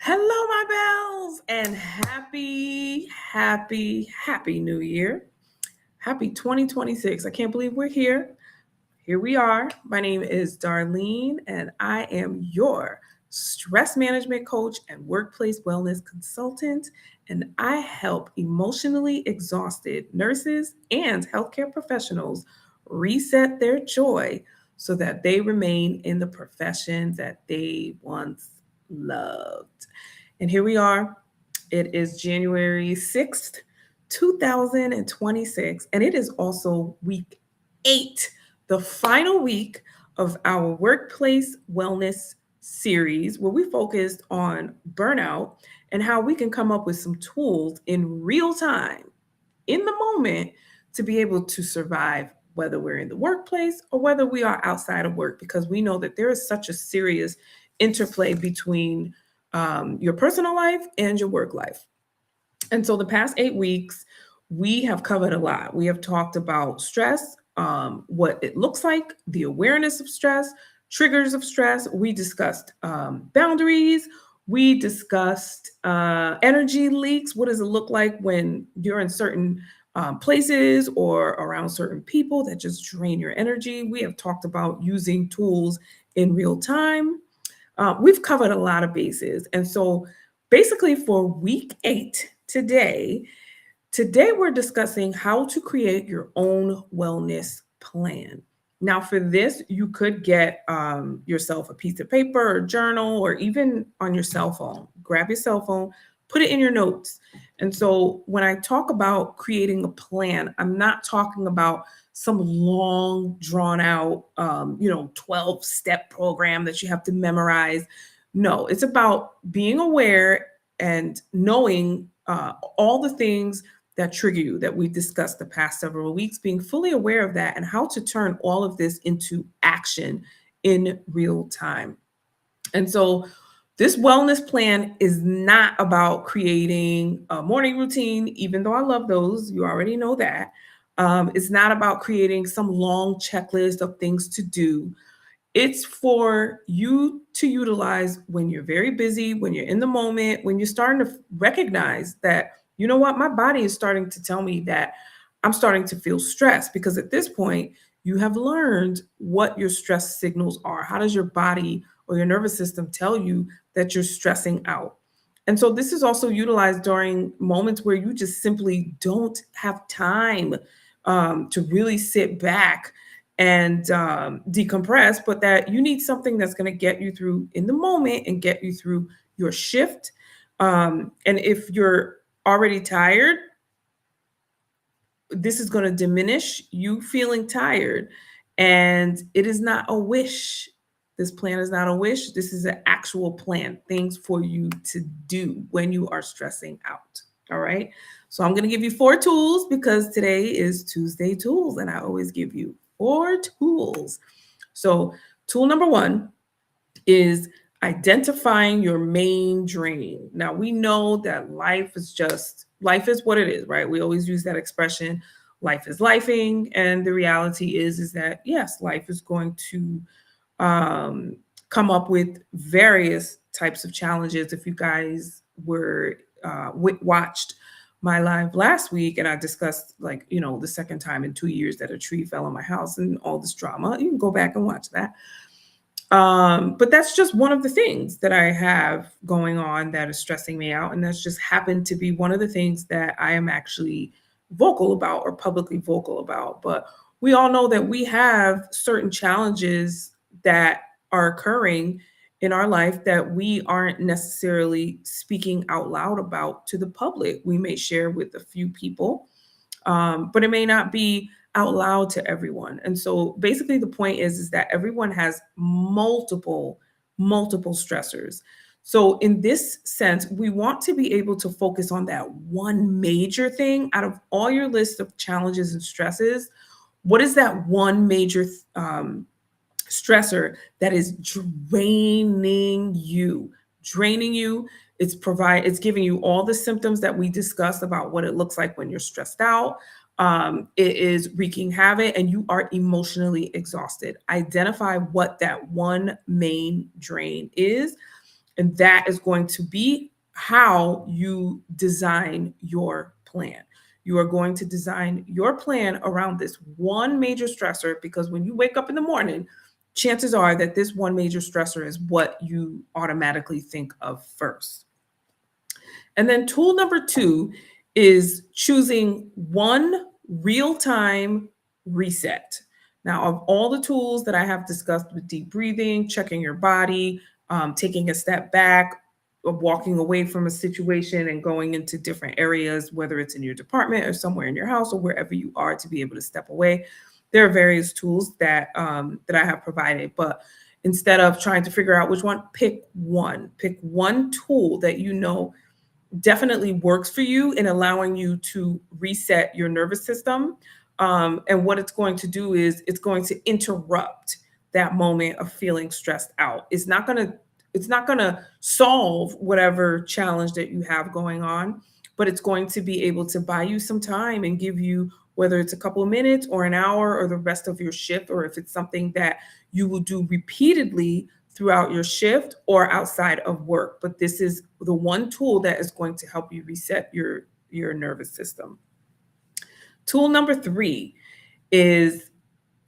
Hello, my bells, and happy New Year. Happy 2026. I can't believe we're here. Here we are. My name is Darlene, and I am your stress management coach and workplace wellness consultant. And I help emotionally exhausted nurses and healthcare professionals reset their joy so that they remain in the profession that they once loved. And here we are. It is January 6th, 2026, and it is also week 8, the final week of our workplace wellness series, where we focused on burnout and how we can come up with some tools in real time, in the moment, to be able to survive, whether we're in the workplace or whether we are outside of work, because we know that there is such a serious interplay between your personal life and your work life. And so the past 8 weeks, we have covered a lot. We have talked about stress, what it looks like, the awareness of stress, triggers of stress. We discussed boundaries. We discussed energy leaks. What does it look like when you're in certain places or around certain people that just drain your energy? We have talked about using tools in real time. We've covered a lot of bases. And so basically for week 8 today we're discussing how to create your own wellness plan. Now for this, you could get yourself a piece of paper or journal, or even on your cell phone. Grab your cell phone, put it in your notes. And so when I talk about creating a plan, I'm not talking about some long drawn out 12-step program that you have to memorize. No, it's about being aware and knowing all the things that trigger you that we've discussed the past several weeks, being fully aware of that and how to turn all of this into action in real time. And so this wellness plan is not about creating a morning routine, even though I love those. You already know that. It's not about creating some long checklist of things to do. It's for you to utilize when you're very busy, when you're in the moment, when you're starting to recognize that, you know what, my body is starting to tell me that I'm starting to feel stressed, because at this point, you have learned what your stress signals are. How does your body or your nervous system tell you that you're stressing out? And so this is also utilized during moments where you just simply don't have time to really sit back and decompress, but that you need something that's going to get you through in the moment and get you through your shift. And if you're already tired, this is going to diminish you feeling tired. And it is not a wish. This plan is not a wish. This is an actual plan, things for you to do when you are stressing out. All right. So I'm going to give you 4 tools, because today is Tuesday Tools, and I always give you 4 tools. So, tool number 1 is identifying your main drain. Now, we know that life is what it is, right? We always use that expression, life is lifing, and the reality is that yes, life is going to um come up with various types of challenges. If you guys were watched my live last week, and I discussed, like, the second time in 2 years that a tree fell on my house and all this drama, you can go back and watch that. But that's just one of the things that I have going on that is stressing me out. And that's just happened to be one of the things that I am actually vocal about, or publicly vocal about. But we all know that we have certain challenges that are occurring in our life that we aren't necessarily speaking out loud about to the public. We may share with a few people, but it may not be out loud to everyone. And so basically the point is that everyone has multiple stressors. So in this sense, we want to be able to focus on that one major thing out of all your list of challenges and stresses. What is that one major stressor that is draining you? It's giving you all the symptoms that we discussed about what it looks like when you're stressed out. It is wreaking havoc and you are emotionally exhausted. Identify what that one main drain is, And that is going to be how you design your plan. You are going to design your plan around this one major stressor, because when you wake up in the morning, chances are that this one major stressor is what you automatically think of first. And then tool number 2 is choosing one real-time reset. Now, of all the tools that I have discussed with deep breathing, checking your body, taking a step back, walking away from a situation and going into different areas, whether it's in your department or somewhere in your house or wherever you are, to be able to step away. There are various tools that that I have provided, but instead of trying to figure out which one, pick one. Pick one tool that you know definitely works for you in allowing you to reset your nervous system. And what it's going to do is it's going to interrupt that moment of feeling stressed out. It's not going to solve whatever challenge that you have going on, but it's going to be able to buy you some time and give you, whether it's a couple of minutes or an hour or the rest of your shift, or if it's something that you will do repeatedly throughout your shift or outside of work. But this is the one tool that is going to help you reset your nervous system. Tool number 3 is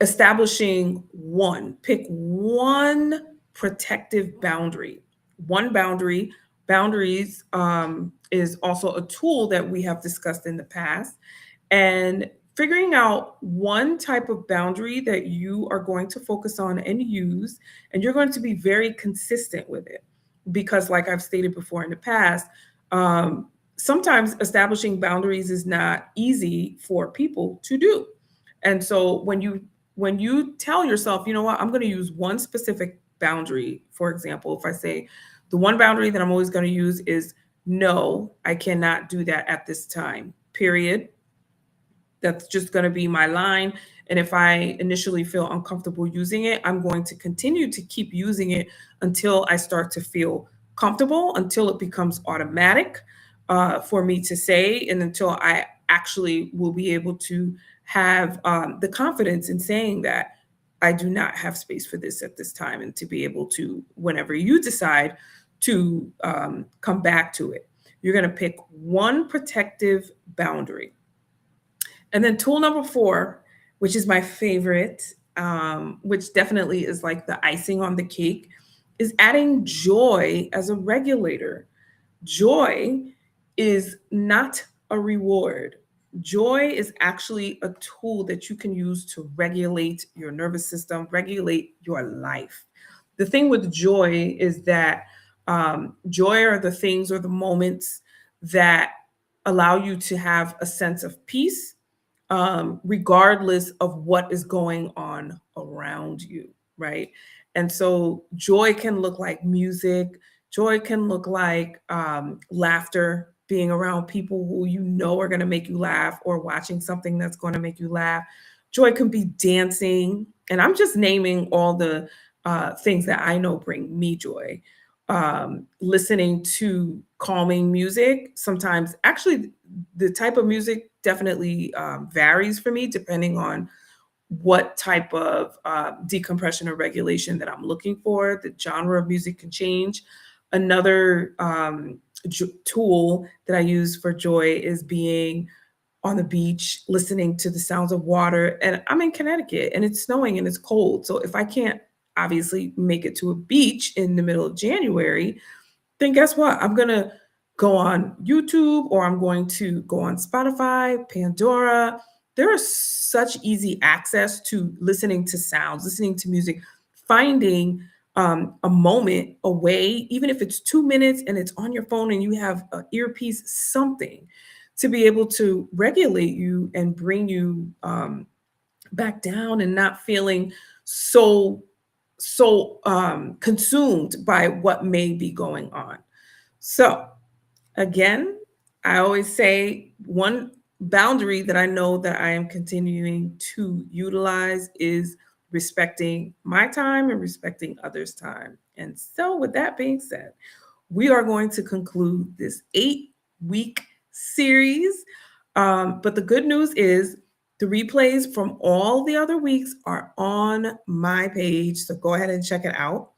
establishing pick one protective boundary. One boundary. Boundaries is also a tool that we have discussed in the past. And figuring out one type of boundary that you are going to focus on and use, and you're going to be very consistent with it. Because, like I've stated before in the past, sometimes establishing boundaries is not easy for people to do. And so when you tell yourself, you know what, I'm going to use one specific boundary. For example, if I say the one boundary that I'm always going to use is no, I cannot do that at this time, period. That's just going to be my line. And if I initially feel uncomfortable using it, I'm going to continue to keep using it until I start to feel comfortable, until it becomes automatic for me to say, and until I actually will be able to have the confidence in saying that I do not have space for this at this time, and to be able to, whenever you decide to come back to it, you're going to pick one protective boundary. And then tool number 4, which is my favorite, which definitely is like the icing on the cake, is adding joy as a regulator. Joy is not a reward. Joy is actually a tool that you can use to regulate your nervous system, regulate your life. The thing with joy is that joy are the things or the moments that allow you to have a sense of peace, regardless of what is going on around you, right? And so joy can look like music, joy can look like laughter, being around people who you know are going to make you laugh, or watching something that's going to make you laugh. Joy can be dancing. And I'm just naming all the things that I know bring me joy. Listening to calming music. Sometimes, actually, the type of music definitely varies for me depending on what type of decompression or regulation that I'm looking for. The genre of music can change. Another tool that I use for joy is being on the beach, listening to the sounds of water. And I'm in Connecticut and it's snowing and it's cold. So if I can't obviously make it to a beach in the middle of January, then guess what? I'm going to go on YouTube, or I'm going to go on Spotify, Pandora. There is such easy access to listening to sounds, listening to music, finding a moment away, even if it's 2 minutes and it's on your phone and you have an earpiece, something to be able to regulate you and bring you back down, and not feeling so consumed by what may be going on. So again, I always say one boundary that I know that I am continuing to utilize is respecting my time and respecting others' time. And so, with that being said, we are going to conclude this 8-week series. But the good news is the replays from all the other weeks are on my page. So go ahead and check it out.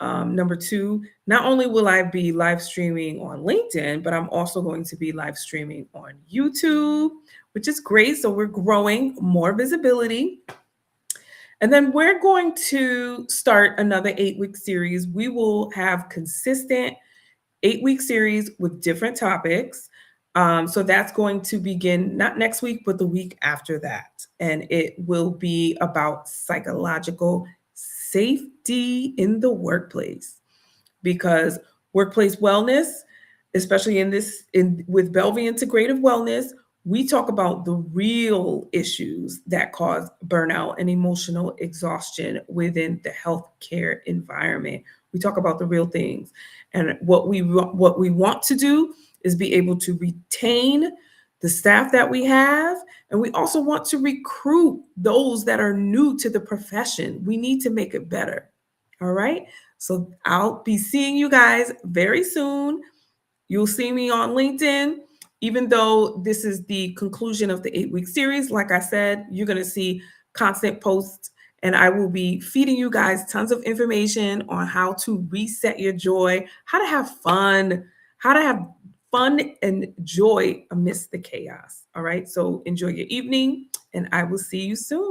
Number two, not only will I be live streaming on LinkedIn, but I'm also going to be live streaming on YouTube, which is great. So we're growing more visibility. And then we're going to start another 8-week series. We will have consistent 8-week series with different topics. So that's going to begin not next week, but the week after that. And it will be about psychological safety in the workplace, because workplace wellness, especially with Bellevue Integrative Wellness, we talk about the real issues that cause burnout and emotional exhaustion within the healthcare environment. We talk about the real things. And what we want to do is be able to retain the staff that we have. And we also want to recruit those that are new to the profession. We need to make it better. All right. So I'll be seeing you guys very soon. You'll see me on LinkedIn. Even though this is the conclusion of the 8-week series, like I said, you're going to see constant posts, and I will be feeding you guys tons of information on how to reset your joy, how to have fun and joy amidst the chaos. All right. So enjoy your evening, and I will see you soon.